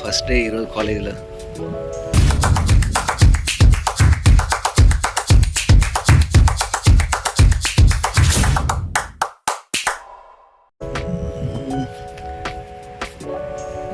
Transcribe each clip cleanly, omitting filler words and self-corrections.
First day ఈరోజు కాలేజీలో.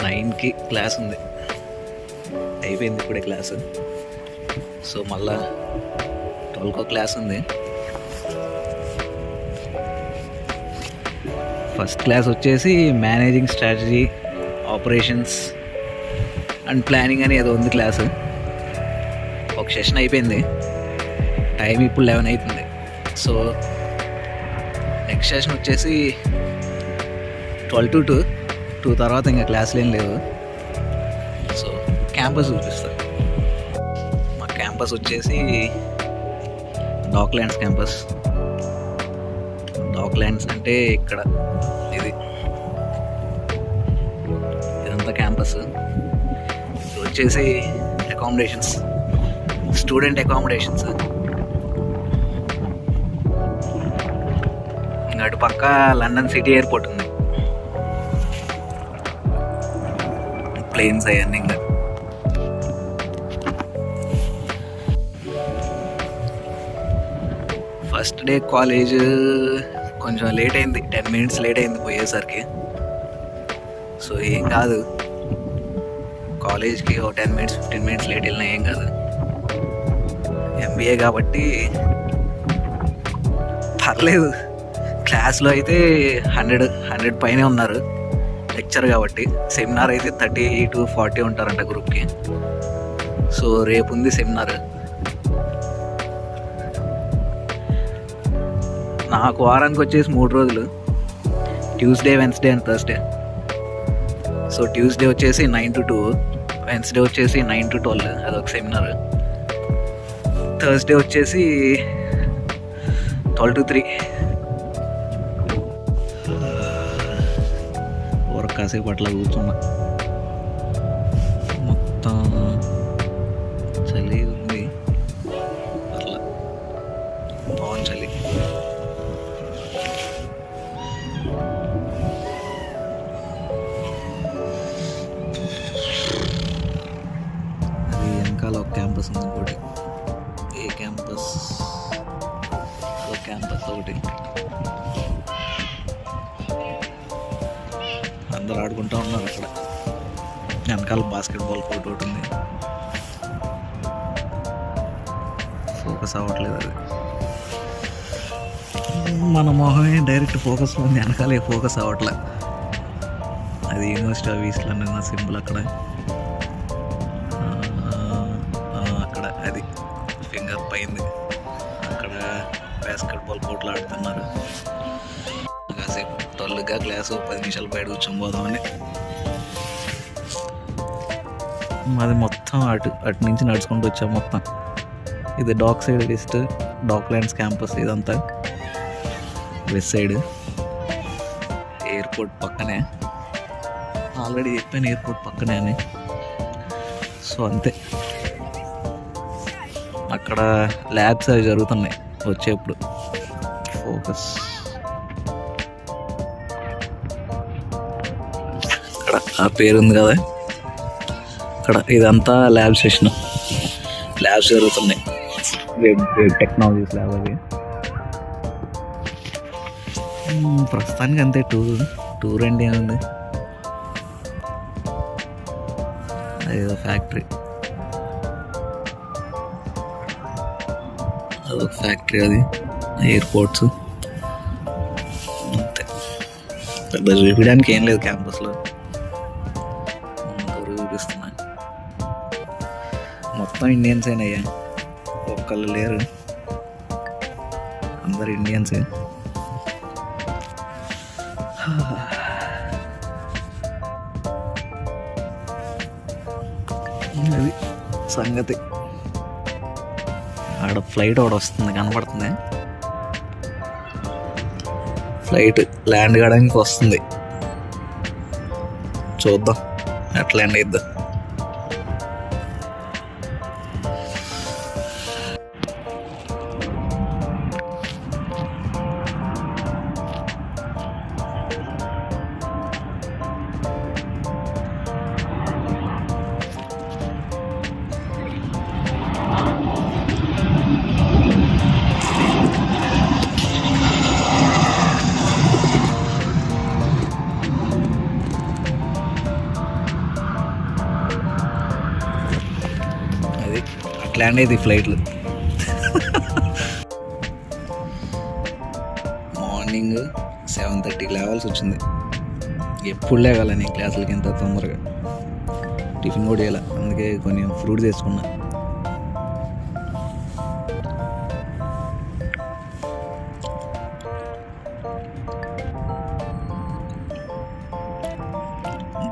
నైన్కి క్లాస్ ఉంది, అయిపోయింది ఇప్పుడే క్లాసు. సో మళ్ళా 12కో క్లాస్ ఉంది. ఫస్ట్ క్లాస్ వచ్చేసి managing strategy, operations and planning అని ఏదో ఉంది క్లాసు. ఒక సెషన్ అయిపోయింది, టైం ఇప్పుడు 11 అవుతుంది. సో నెక్స్ట్ సెషన్ వచ్చేసి 12 to 2 తర్వాత ఇంకా క్లాసులు ఏం లేవు. సో క్యాంపస్ చూపిస్తాను. మా క్యాంపస్ వచ్చేసి డాక్లాండ్స్ క్యాంపస్. డాక్లాండ్స్ అంటే ఇక్కడ ఇదంతా క్యాంపస్. ఇది వచ్చేసి అకామిడేషన్స్, స్టూడెంట్ అకామిడేషన్స్. ఇంకా అటు పక్క లండన్ సిటీ ఎయిర్పోర్ట్ ఉంది, ప్లేన్స్ అవన్నీ. ఇంకా ఫస్ట్ డే కాలేజ్ కొంచెం లేట్ అయింది, 10 minutes లేట్ అయింది పోయేసరికి. సో ఏం కాదు, కాలేజ్కి ఒక 10 minutes 15 minutes లేట్ వెళ్ళినా ఏం కాదు. ఎంబీఏ కాబట్టి పర్లేదు. క్లాస్లో అయితే 100 పైనే ఉన్నారు లెక్చర్ కాబట్టి. సెమినార్ అయితే 30 to 40 ఉంటారంట గ్రూప్కి. సో రేపు ఉంది సెమినార్. నాకు వారానికి వచ్చేసి 3 రోజులు, Tuesday, Wednesday and Thursday. So Tuesday వచ్చేసి 9 to 2, వెన్స్డే వచ్చేసి 9 to 12, అదొక సెమినార్. థర్స్డే వచ్చేసి 12 to 3. కాసేపు అట్లా కూర్చున్నా. మొత్తం చలి ఉంది, అట్లా బాగుంది చలి. అది వెనకాల ఒక క్యాంపస్ ఉంది ఇంకోటి. ఏ క్యాంపస్? ఒక క్యాంపస్ ఒకటి. అందరు ఆడుకుంటూ ఉన్నారు అక్కడ. వెనకాల బాస్కెట్బాల్ కోర్ట్ ఒకటి ఉంది. ఫోకస్ అవ్వట్లేదు అది. మన మొహమే డైరెక్ట్ ఫోకస్ ఉంది, వెనకాలే ఫోకస్ అవ్వట్లే. అది యూనివర్సిటీ ఆఫ్ ఈస్ట్ లండన్ నా సింబల్ అక్కడ. అక్కడ అది ఫింగర్ పైంది. అక్కడ బాస్కెట్బాల్ కోర్ట్లు ఆడుతున్నారు. కాసేపు 12గా క్లాసు, 10 నిమిషాలు బయట కూర్చొని పోదామని. మాది మొత్తం అటు నుంచి నడుచుకుంటూ వచ్చాం మొత్తం. ఇది డాక్ సైడ్ వెస్ట్, డాక్లాండ్స్ క్యాంపస్. ఇదంతా వెస్ట్ సైడ్, ఎయిర్పోర్ట్ పక్కనే. ఆల్రెడీ చెప్పాను ఎయిర్పోర్ట్ పక్కనే అని. సో అంతే. అక్కడ ల్యాబ్స్ అవి జరుగుతున్నాయి వచ్చేప్పుడు. ఫోకస్ అక్కడ ఆ పేరుంది కదా, అక్కడ ఇదంతా ల్యాబ్ సెషన్. ల్యాబ్స్ జరుగుతున్నాయి, వెబ్ టెక్నాలజీస్ ల్యాబ్ అవి. ప్రస్తుతానికి అంతే. టూర్ అండి ఏముంది, అదేదో ఫ్యాక్టరీ, అదొక ఫ్యాక్టరీ, అది ఎయిర్పోర్ట్స్. అంతే, పెద్ద చూపించడానికి ఏం లేదు క్యాంపస్లో. చూపిస్తున్నా మొత్తం ఇండియన్స్ అయినయ్యా, ఒక్కళ్ళు లేరు, అందరు ఇండియన్సే. అది సంగతి. ఆడ ఫ్లైట్ ఒకటి వస్తుంది, కనపడుతుంది. ఫ్లైట్ ల్యాండ్ కావడానికి వస్తుంది, చూద్దాం ఎట్లా ల్యాండ్ అయిద్దాం. ల్యాండ్ అయితే ఫ్లైట్లు. మార్నింగ్ 7:30కి లేవాల్సి వచ్చింది. ఎప్పుడు లేగాల నేను క్లాసులకి ఎంత తొందరగా. టిఫిన్ కూడా చేయాలి, అందుకే కొన్ని ఫ్రూట్స్ వేసుకున్నా.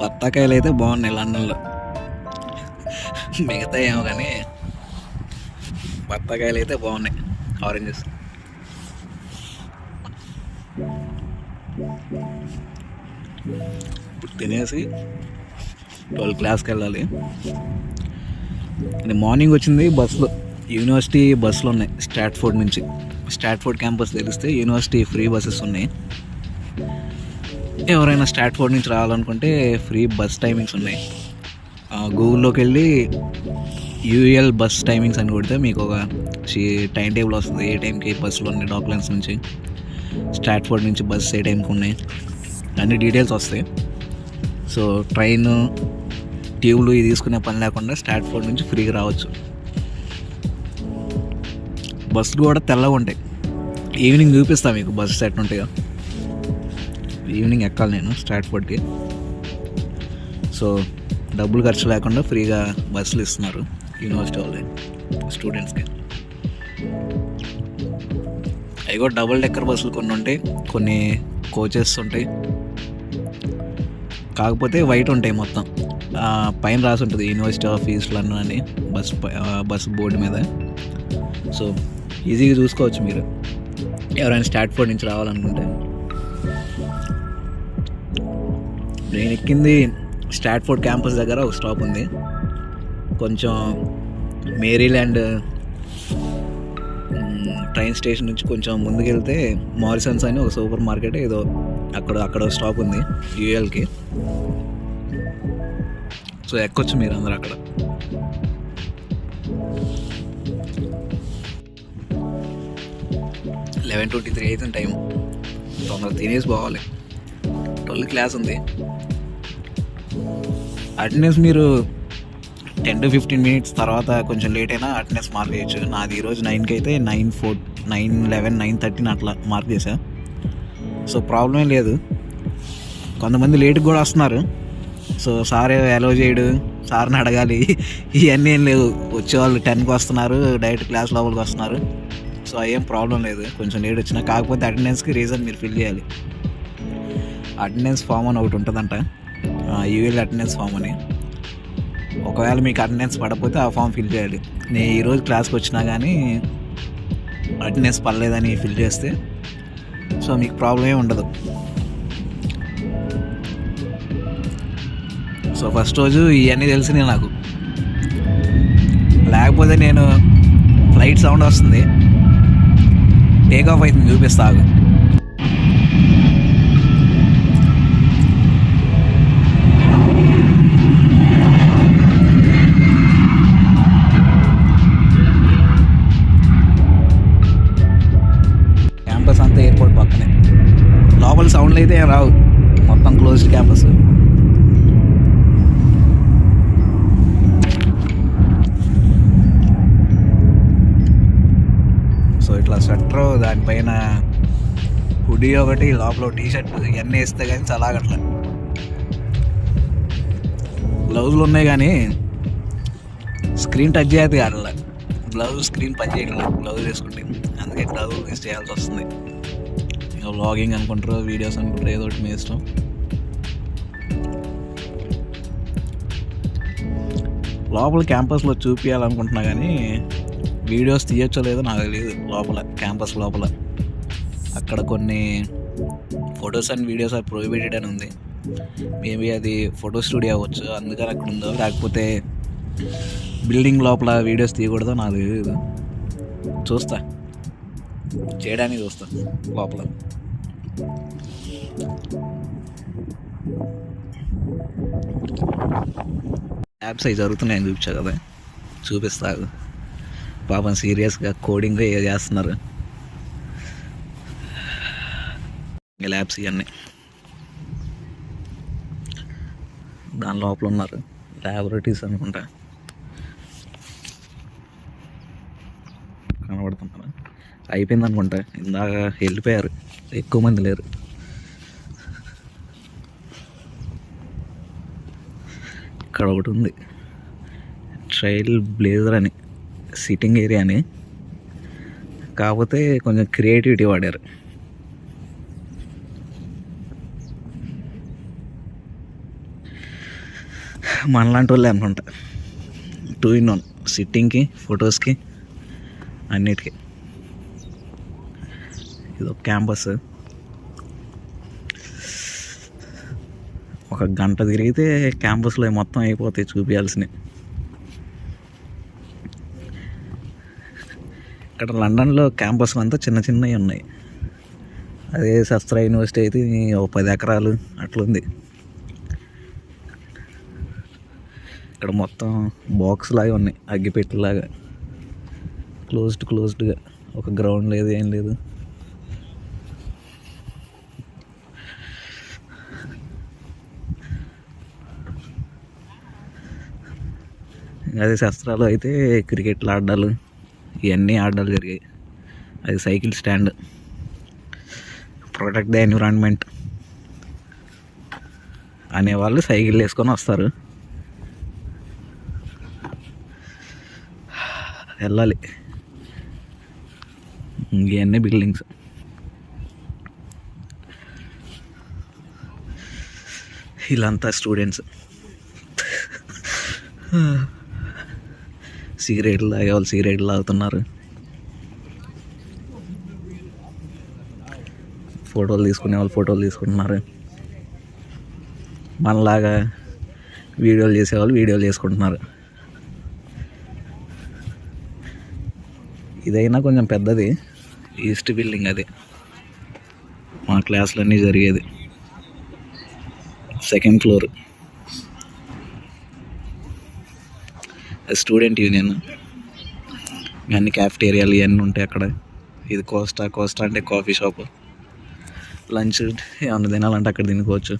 బత్తాకాయలు అయితే బాగున్నాయి లండన్లో, మిగతా ఏమో కానీ బత్తాకాయలు అయితే బాగున్నాయి. ఆరెంజెస్. ఇప్పుడు తినేసి 12 క్లాస్కి వెళ్ళాలి. నేను మార్నింగ్ వచ్చింది బస్సులో, యూనివర్సిటీ బస్సులు ఉన్నాయి స్ట్రాట్ఫోర్డ్ నుంచి. స్ట్రాట్ఫోర్డ్ క్యాంపస్ తెలిస్తే యూనివర్సిటీ ఫ్రీ బస్సెస్ ఉన్నాయి. ఎవరైనా స్ట్రాట్ఫోర్డ్ నుంచి రావాలనుకుంటే ఫ్రీ బస్ టైమింగ్స్ ఉన్నాయి. గూగుల్లోకి వెళ్ళి యూఎల్ బస్ టైమింగ్స్ అని కొడితే మీకు ఒక టైం టేబుల్ వస్తుంది. ఏ టైంకి బస్సులు ఉన్నాయి, డాక్లాండ్స్ నుంచి స్ట్రాట్ఫోర్డ్ నుంచి బస్ ఏ టైంకి ఉన్నాయి, అన్ని డీటెయిల్స్ వస్తాయి. సో ట్రైన్, ట్యూబ్లు ఇది తీసుకునే పని లేకుండా స్ట్రాట్ఫోర్డ్ నుంచి ఫ్రీగా రావచ్చు. బస్సులు కూడా తెల్లగా ఉంటాయి. ఈవినింగ్ చూపిస్తాను మీకు బస్సు సెట్ ఉంటాయో. ఈవినింగ్ ఎక్కాలి నేను స్ట్రాట్ఫోర్డ్కి. సో డబ్బులు ఖర్చు లేకుండా ఫ్రీగా బస్సులు ఇస్తున్నారు యూనివర్సిటీ వాళ్ళే స్టూడెంట్స్కి. అవి కూడా డబుల్ డెక్కర్ బస్సులు కొన్ని ఉంటాయి, కొన్ని కోచెస్ ఉంటాయి. కాకపోతే వైట్ ఉంటాయి మొత్తం. పైన రాసి ఉంటుంది యూనివర్సిటీ ఆఫ్ ఈస్ట్ లండన్ అని బస్ బోర్డు మీద. సో ఈజీగా చూసుకోవచ్చు మీరు ఎవరైనా స్ట్రాట్ఫోర్డ్ నుంచి రావాలనుకుంటే. నేను ఎక్కింది స్ట్రాట్ఫోర్డ్ క్యాంపస్ దగ్గర ఒక స్టాప్ ఉంది. కొంచెం మేరీల్యాండ్ ట్రైన్ స్టేషన్ నుంచి కొంచెం ముందుకెళ్తే మారిసన్స్ అని ఒక సూపర్ మార్కెట్ ఏదో అక్కడ స్టాప్ ఉంది యూఎల్కి. సో ఎక్కొచ్చు మీరు అందరూ అక్కడ. (11:23) అవుతుంది టైం. తొందరగా తినేసి పోవాలి. 12 క్లాస్ ఉంది. అటెండెన్స్ మీరు 10 to 15 minutes తర్వాత కొంచెం లేట్ అయినా అటెండెన్స్ మార్క్ చేయొచ్చు. నాది ఈరోజు 9కి అయితే 9:11, 9:13 అట్లా మార్క్ చేశా. సో ప్రాబ్లం ఏం లేదు. కొంతమంది లేట్కి కూడా వస్తున్నారు. సో సార్ అలౌ చేయడు, సార్ని అడగాలి, ఇవన్నీ ఏం లేవు. వచ్చేవాళ్ళు 10కి వస్తున్నారు, డైరెక్ట్ క్లాస్ లోపలికి వస్తున్నారు. సో ఏం ప్రాబ్లం లేదు కొంచెం లేట్ వచ్చినా. కాకపోతే అటెండెన్స్కి రీజన్ మీరు ఫిల్ చేయాలి. అటెండెన్స్ ఫామ్ అని ఒకటి ఉంటుందంట, యూఎల్ అటెండెన్స్ ఫామ్ అని. ఒకవేళ మీకు అటెండెన్స్ పడకపోతే ఆ ఫామ్ ఫిల్ చేయాలి. నేను ఈరోజు క్లాస్కి వచ్చినా కానీ అటెండెన్స్ పడలేదని ఫిల్ చేస్తే సో మీకు ప్రాబ్లం ఏమి ఉండదు. సో ఫస్ట్ రోజు ఇవన్నీ తెలిసినాయి నాకు. లేకపోతే నేను ఫ్లైట్ సౌండ్ వస్తుంది, టేక్ ఆఫ్ అవుతుంది, చూపిస్తాగు. క్యాంపస్ అంతా ఎయిర్పోర్ట్ పక్కనే. లోపల సౌండ్లు అయితే ఏం రావు, మొత్తం క్లోజ్డ్ క్యాంపస్. సో ఇట్లా స్వెటర్, దానిపైన హుడీ ఒకటి, లోపల టీ షర్ట్, ఇవన్నీ వేస్తే కానీ చలాగట్లా. గ్లౌజులు ఉన్నాయి కానీ స్క్రీన్ టచ్ చేయదు అట్లా. గ్లౌజ్ స్క్రీన్ పని చేయట్లేదు గ్లౌజ్ వేసుకుంటే, అందుకే గ్లౌజ్ యూస్ చేయాల్సి వస్తుంది. ఇంకా వ్లాగింగ్ అనుకుంటారు, వీడియోస్ అనుకుంటారు, ఏదో ఒకటి మీ ఇష్టం. లోపల క్యాంపస్లో చూపించాలనుకుంటున్నా కానీ వీడియోస్ తీయచ్చో లేదో నాకు తెలియదు. లోపల క్యాంపస్ లోపల అక్కడ కొన్ని photos and videos are prohibited అని ఉంది. మేబీ అది ఫోటో స్టూడియో అవ్వచ్చు, అందుకని అక్కడ ఉందో. లేకపోతే బిల్డింగ్ లోపల వీడియోస్ తీయకూడదో నాకు తెలియదు. చూస్తా, చేయడానికి చూస్తా లోపల. యాప్స్ అవి జరుగుతున్నాయని చూపించా కదా, చూపిస్తా. పాపం సీరియస్గా కోడింగ్ చేస్తున్నారు ల్యాబ్స్ ఇవన్నీ. దాని లోపల ఉన్నారు, ల్యాబొరేటరీస్ అనుకుంటా. అయిపోయింది అనుకుంటా, ఇందాక వెళ్ళిపోయారు, ఎక్కువ మంది లేరు. ఇక్కడ ఒకటి ఉంది, ట్రైల్ బ్లేజర్ అని, సిట్టింగ్ ఏరియా అని, కాకపోతే కొంచెం క్రియేటివిటీ వాడారు. మనలాంటి వాళ్ళే అనుకుంటా, 2-in-1, సిట్టింగ్కి, ఫొటోస్కి, అన్నిటికీ. ఇది ఒక క్యాంపస్, ఒక గంట తిరిగితే క్యాంపస్లో మొత్తం అయిపోతాయి చూపించాల్సినవి. ఇక్కడ లండన్లో క్యాంపస్ అంతా చిన్న చిన్నవి ఉన్నాయి. అదే శస్త్ర యూనివర్సిటీ అయితే ఒక 10 ఎకరాలు అట్లుంది. ఇక్కడ మొత్తం బాక్స్ లాగా ఉన్నాయి, అగ్గిపెట్టెలాగా, క్లోజ్డ్గా, ఒక గ్రౌండ్ లేదు, ఏం లేదు. అదే శస్త్రాలు అయితే క్రికెట్లు ఆడాలు, ఇవన్నీ ఆడాలు జరిగాయి. అది cycle stand, protect the environment అనేవాళ్ళు సైకిల్ వేసుకొని వస్తారు, వెళ్ళాలి. ఇవన్నీ బిల్డింగ్స్. వీళ్ళంతా స్టూడెంట్స్, సిగరెట్లు తాగే వాళ్ళు సిగరెట్లు తాగుతున్నారు, ఫోటోలు తీసుకునే వాళ్ళు ఫోటోలు తీసుకుంటున్నారు, మనలాగా వీడియోలు చేసేవాళ్ళు వీడియోలు చేసుకుంటున్నారు. ఇదైనా కొంచెం పెద్దది, ఈస్ట్ బిల్డింగ్, అది మా క్లాసులన్నీ జరిగేది, 2nd floor. స్టూడెంట్ యూనియన్, అన్ని క్యాఫ్టేరియాలు ఇవన్నీ ఉంటాయి అక్కడ. ఇది కోస్టా అంటే కాఫీ షాపు, లంచ్ ఏమన్నా తినాలంటే అక్కడ తినుకోవచ్చు.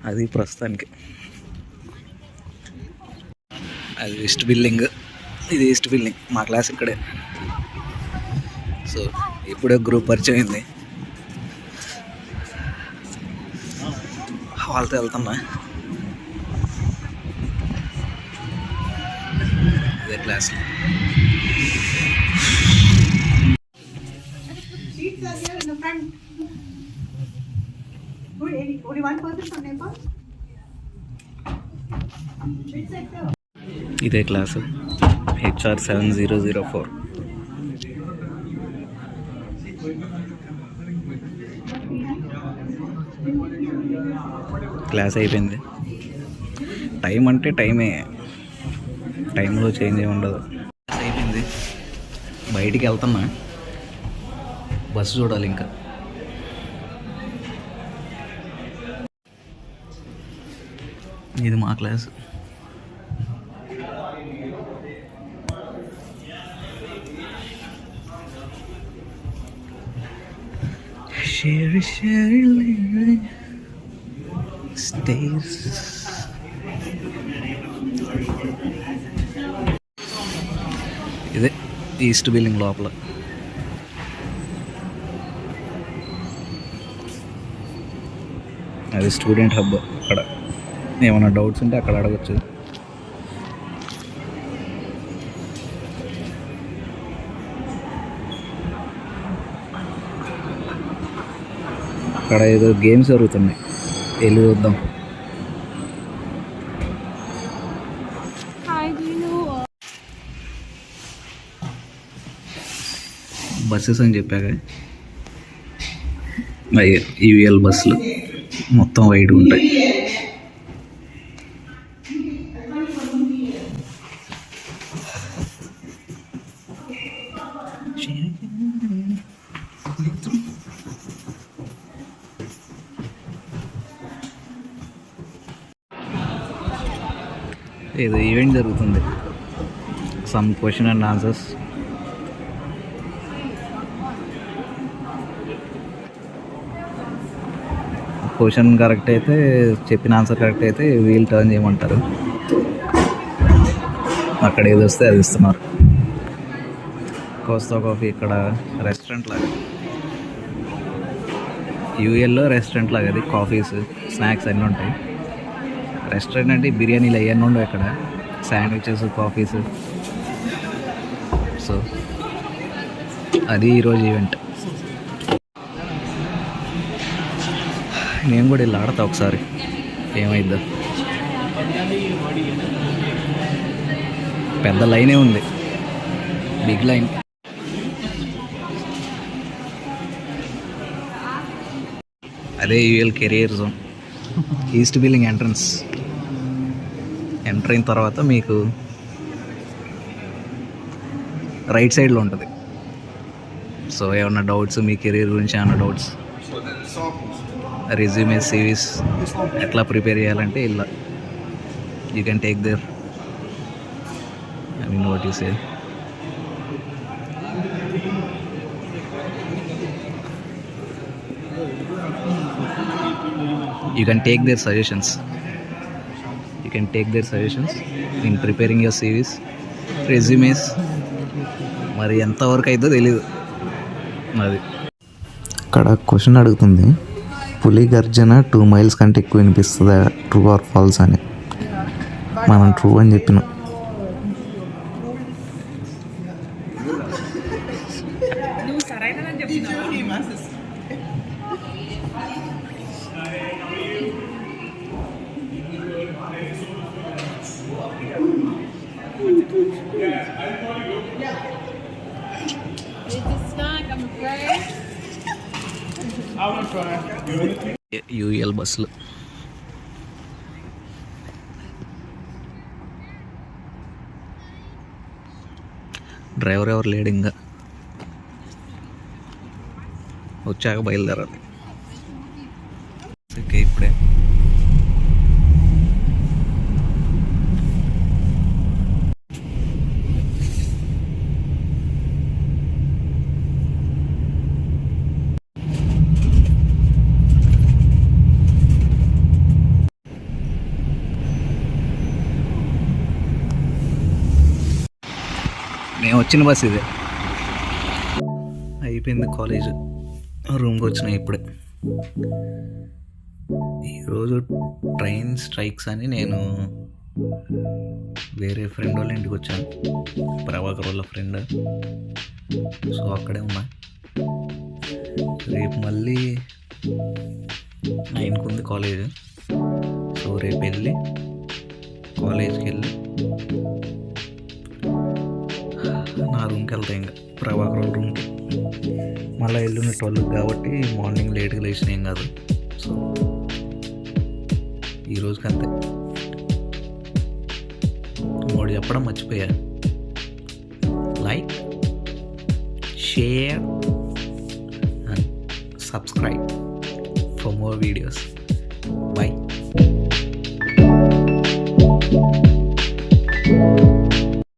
అది ప్రస్తుతానికి. అది వెస్ట్ బిల్డింగ్, ఇది ఈస్ట్ బిల్డింగ్. మా క్లాస్ ఇక్కడే. సో ఇప్పుడే గ్రూప్ పరిచయం అయింది, వాళ్ళతో వెళ్తున్నా. ఇదే క్లాస్. ఇదే క్లాసు, HR 7004. క్లాస్ అయిపోయింది. టైం అంటే టైమే, టైంలో చేంజ్ ఏమి ఉండదు. క్లాస్ అయిపోయింది, బయటికి వెళ్తున్నా, బస్సు చూడాలి ఇంకా. ఇది మా క్లాస్. ఇదే ఈస్ట్ బిల్డింగ్ లోపల. అది స్టూడెంట్ హబ్. అక్కడ ఏమైనా డౌట్స్ ఉంటే అక్కడ అడగచ్చు. అక్కడ ఏదో గేమ్స్ జరుగుతున్నాయి, వెళ్ళి చూద్దాం. బస్సెస్ అని చెప్పాక ఈవీఎల్ బస్సులు మొత్తం వైడ్ ఉంటాయి. ఏదో ఈవెంట్ జరుగుతుంది, some question and answers. Question correct అయితే, చెప్పిన ఆన్సర్ కరెక్ట్ అయితే వీల్ టర్న్ చేయమంటారు. అక్కడ ఏది వస్తే అది ఇస్తున్నారు. కోస్తా కాఫీ ఇక్కడ రెస్టారెంట్ లాగా, యూఎల్లో రెస్టారెంట్ లాగా, అది కాఫీస్ స్నాక్స్ అన్నీ ఉంటాయి. రెస్టారెంట్ అంటే బిర్యానీలు అవన్నీ ఉండవు ఇక్కడ, శాండ్విచెస్ కాఫీస్. సో అది ఈరోజు ఈవెంట్. నేను కూడా ఇలా ఆడతా ఒకసారి, ఏమైద్దా. పెద్ద లైనే ఉంది, బిగ్ లైన్. అదే UL career zone, east building entrance. Enter అయిన తర్వాత మీకు రైట్ సైడ్లో ఉంటుంది. సో ఏమన్నా డౌట్స్, మీ కెరీర్ గురించి ఏమన్నా డౌట్స్, రెజ్యూమే సిరీస్ ఎట్లా ప్రిపేర్ చేయాలంటే ఇలా you can take their. I mean what you say. You can take their suggestions. You can take their suggestions in preparing your CVs, resumes. మరి ఎంతవరకు అయిద్దో తెలీదు. అది ఇక్కడ క్వశ్చన్ అడుగుతుంది, పులి గర్జన 2 miles కంటే ఎక్కువ వినిపిస్తుందా, ట్రూ ఆర్ ఫాల్స్ అని. మనం ట్రూ అని చెప్పినాం. యూఎల్ బస్సులు డ్రైవర్ ఎవరు లేడు, ఇంకా వచ్చాక బయలుదేరాలి. ఇప్పుడే మేము వచ్చిన బస్ ఇదే. అయిపోయింది కాలేజ్, రూమ్కి వచ్చిన ఇప్పుడే. ఈరోజు ట్రైన్ స్ట్రైక్స్ అని నేను వేరే ఫ్రెండ్ వాళ్ళ ఇంటికి వచ్చాను, ప్రభాకర్ వాళ్ళ ఫ్రెండ్. సో అక్కడే ఉన్నా. రేపు మళ్ళీ 9కి ఉంది కాలేజ్. సో రేపు వెళ్ళి కాలేజ్కి వెళ్ళి నా రూమ్కి వెళ్తాయి, ఇంకా ప్రభాకర్ వాళ్ళ రూమ్కి. మళ్ళీ ఎల్లుండి 12కి కాబట్టి మార్నింగ్ లేట్గా లేచిన ఏం కాదు. సో ఈరోజుకి అంతే. మూడు చెప్పడం మర్చిపోయా, like, share and subscribe for more videos. Bye.